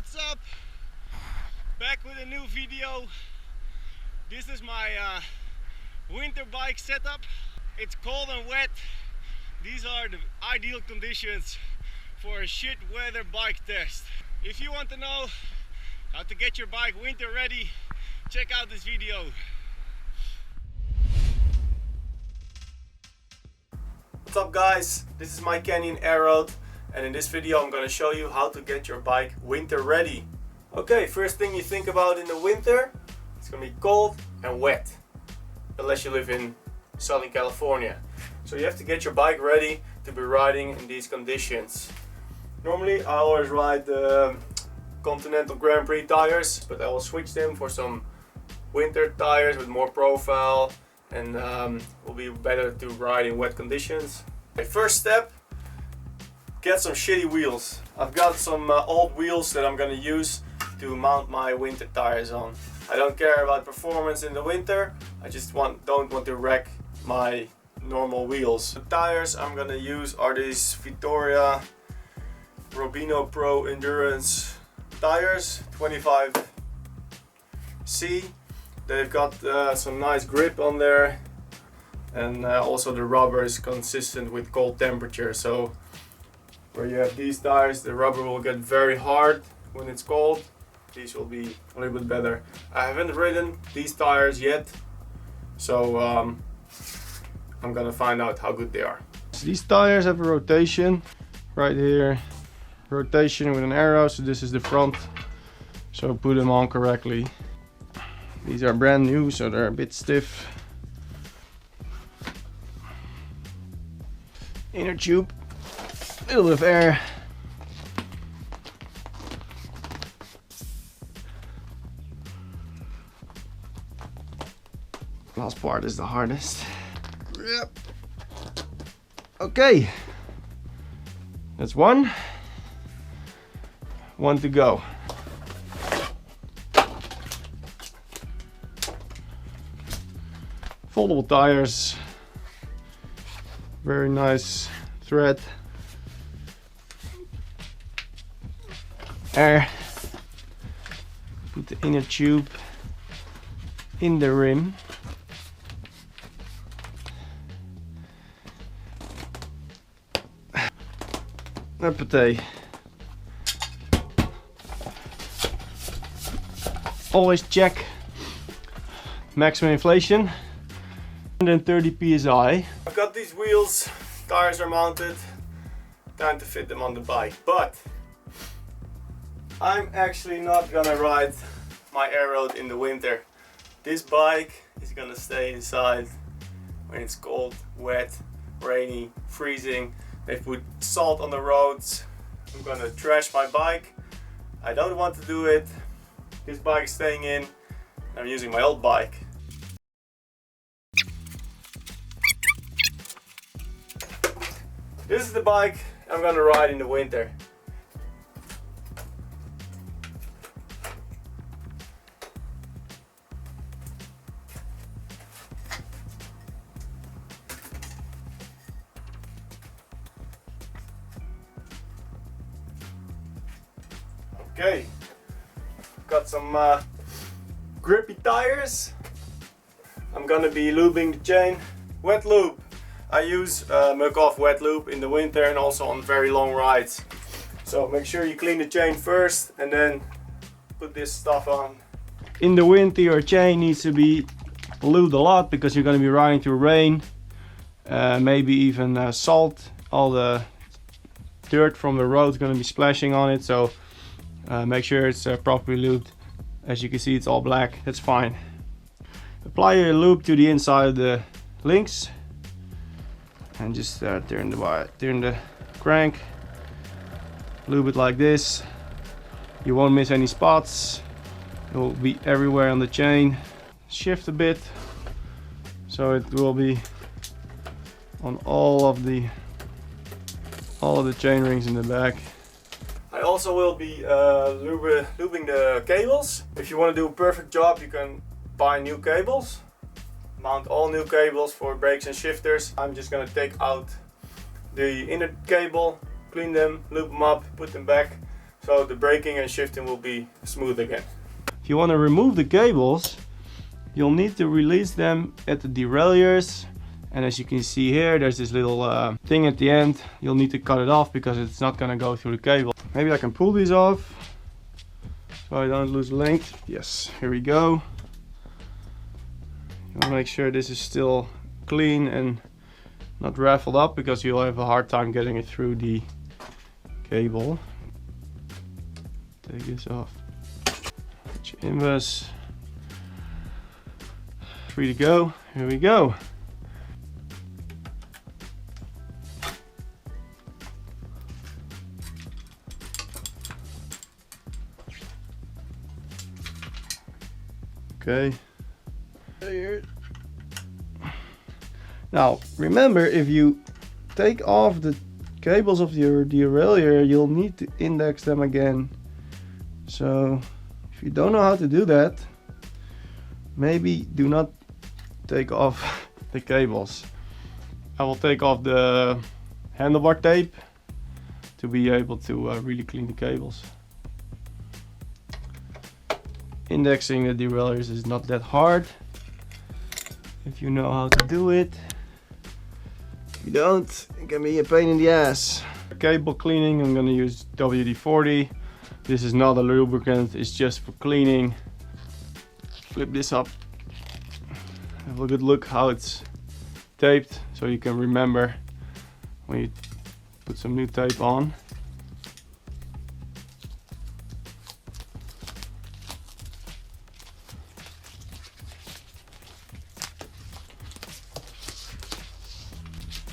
what's up? Back with a new video. This is my winter bike setup. It's cold and wet. These are the ideal conditions for a shit weather bike test. If you want to know how to get your bike winter ready, check out this video. What's up guys, this is my Canyon AEROAD, and in this video I'm going to show you how to get your bike winter ready. Okay, first thing you think about in the winter, it's going to be cold and wet, unless you live in Southern California. So you have to get your bike ready to be riding in these conditions. Normally I always ride the Continental Grand Prix tires, but I will switch them for some winter tires with more profile and will be better to ride in wet conditions. Okay, first step, get some shitty wheels. I've got some old wheels that I'm gonna use to mount my winter tires on. I don't care about performance in the winter, I just don't want to wreck my normal wheels. The tires I'm gonna use are these Vittoria Robino Pro Endurance tires, 25C. They've got some nice grip on there, and also the rubber is consistent with cold temperature. So where you have these tires, the rubber will get very hard when it's cold. These will be a little bit better. I haven't ridden these tires yet, so I'm gonna find out how good they are. So these tires have a rotation right here, rotation with an arrow, so this is the front, so put them on correctly. These are brand new, so they're a bit stiff. Inner tube, a little bit of air. Last part is the hardest. Yep. Okay, that's one to go. Foldable tires, very nice thread, air, put the inner tube in the rim, repete. Always check maximum inflation. 130 psi. I've got these wheels, tires are mounted, time to fit them on the bike, but I'm actually not gonna ride my AEROAD in the winter. This bike is gonna stay inside when it's cold, wet, rainy, freezing. They've put salt on the roads. I'm gonna trash my bike. I don't want to do it. This bike is staying in. I'm using my old bike. This is the bike I'm gonna ride in the winter. Okay, got some grippy tires. I'm gonna be lubing the chain. Wet lube. I use muck off wet lube in the winter and also on very long rides. So make sure you clean the chain first and then put this stuff on. In the winter your chain needs to be lubed a lot because you're going to be riding through rain, maybe even salt. All the dirt from the road is going to be splashing on it, so make sure it's properly lubed. As you can see, it's all black, that's fine. Apply your lube to the inside of the links and just turn the crank, lube it like this. You won't miss any spots, it will be everywhere on the chain. Shift a bit so it will be on all of the chain rings in the back. I also will be lubing the cables. If you want to do a perfect job, you can buy new cables. Mount all new cables for brakes and shifters. I'm just gonna take out the inner cable, clean them, lube them up, put them back. So so the braking and shifting will be smooth again. If you want to remove the cables, you'll need to release them at the derailleurs, and as you can see here, there's this little thing at the end. You'll need to cut it off because it's not going to go through the cable. Maybe I can pull these off so I don't lose length. Yes, here we go. You want to make sure this is still clean and not raffled up, because you'll have a hard time getting it through the cable. Take this off. Put your inverse. Free to go. Here we go. Okay. Here. Now remember, if you take off the cables of your derailleur, you'll need to index them again. So if you don't know how to do that, maybe do not take off the cables. I will take off the handlebar tape to be able to really clean the cables. Indexing the derailleurs is not that hard if you know how to do it. If you don't, it can be a pain in the ass. For cable cleaning, I'm gonna use WD-40. This is not a lubricant, it's just for cleaning. Flip this up. Have a good look how it's taped, so you can remember when you put some new tape on.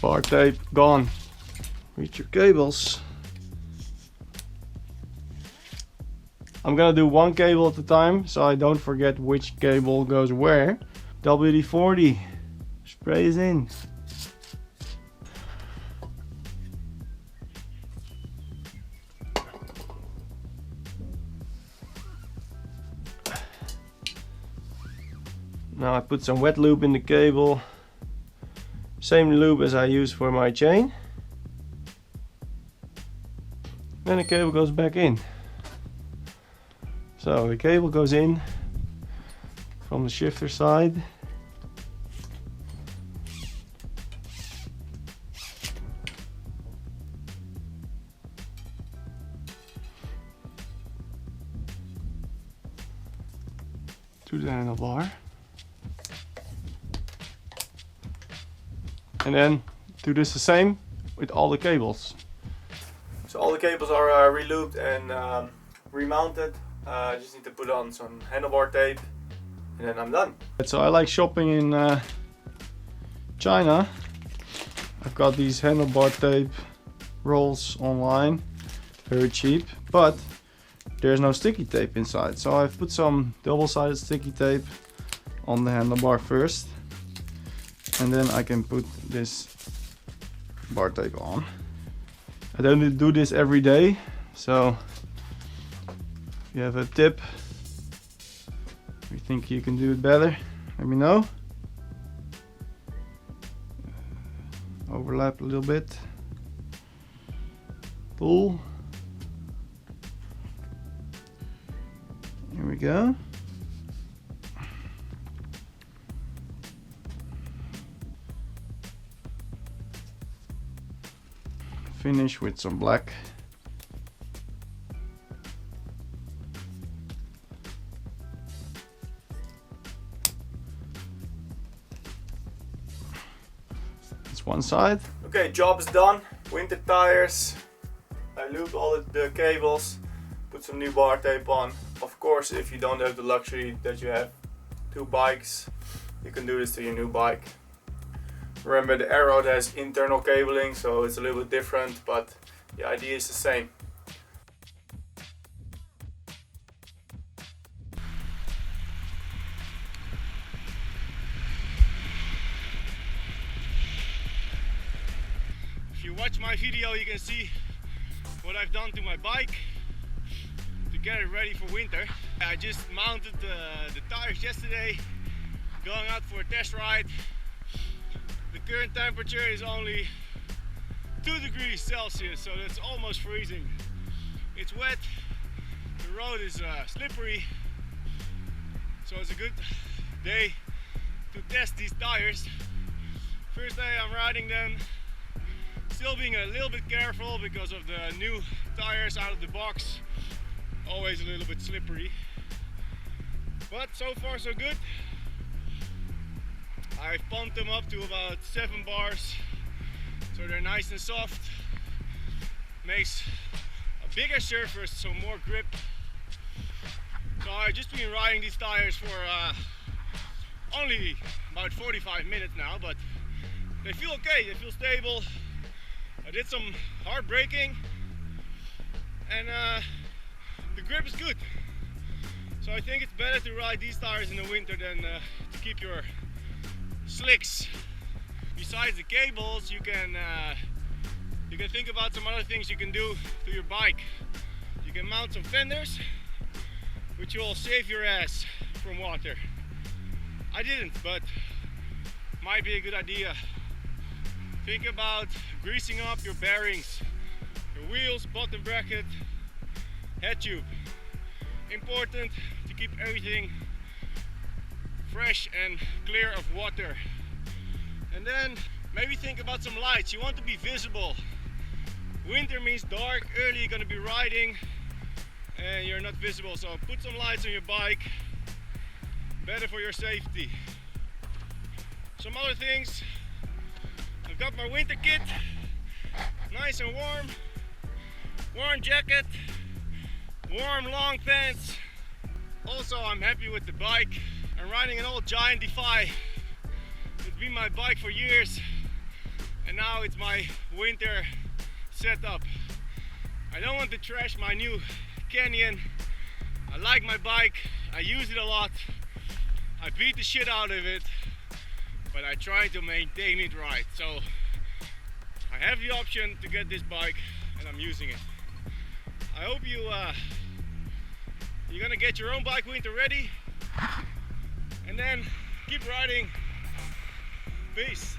Bar tape gone. Reach your cables. I'm gonna do one cable at a time so I don't forget which cable goes where. WD-40 sprays in. Now I put some wet lube in the cable. Same lube as I use for my chain. Then the cable goes back in. So the cable goes in from the shifter side. To the handlebar. And then do this the same with all the cables. So all the cables are re-lubed and remounted. I just need to put on some handlebar tape and then I'm done. So I like shopping in China. I've got these handlebar tape rolls online, very cheap, but there's no sticky tape inside. So I've put some double-sided sticky tape on the handlebar first. And then I can put this bar tape on. I don't do this every day, so if you have a tip, if you think you can do it better, let me know. Overlap a little bit. Pull. Here we go. Finish with some black. It's one side. Okay, job is done. Winter tires. I lubed all the cables. Put some new bar tape on. Of course, if you don't have the luxury that you have two bikes, you can do this to your new bike. Remember, the AEROAD has internal cabling, so it's a little bit different, but the idea is the same. If you watch my video, you can see what I've done to my bike to get it ready for winter. I just mounted the tires yesterday, going out for a test ride. The current temperature is only 2 degrees Celsius, so that's almost freezing. It's wet, the road is slippery, so it's a good day to test these tires. First day I'm riding them, still being a little bit careful because of the new tires out of the box, always a little bit slippery, but so far so good. I've pumped them up to about 7 bars, so they're nice and soft. Makes a bigger surface, so more grip. So I've just been riding these tires for only about 45 minutes now, but they feel okay, they feel stable. I did some hard braking and the grip is good. So I think it's better to ride these tires in the winter than to keep your slicks. Besides the cables, you can think about some other things you can do to your bike. You can mount some fenders, which will save your ass from water. I didn't, but might be a good idea. Think about greasing up your bearings, your wheels, bottom bracket, head tube. Important to keep everything fresh and clear of water. And then maybe think about some lights. You want to be visible. Winter means dark, early you're going to be riding and you're not visible, so put some lights on your bike, better for your safety. Some other things, I've got my winter kit, nice and warm, warm jacket, warm long pants. Also I'm happy with the bike. I'm riding an old Giant Defy. It's been my bike for years and now it's my winter setup. I don't want to trash my new Canyon. I like my bike, I use it a lot, I beat the shit out of it, but I try to maintain it right. So I have the option to get this bike and I'm using it. I hope you're gonna get your own bike winter ready and then keep riding. Peace.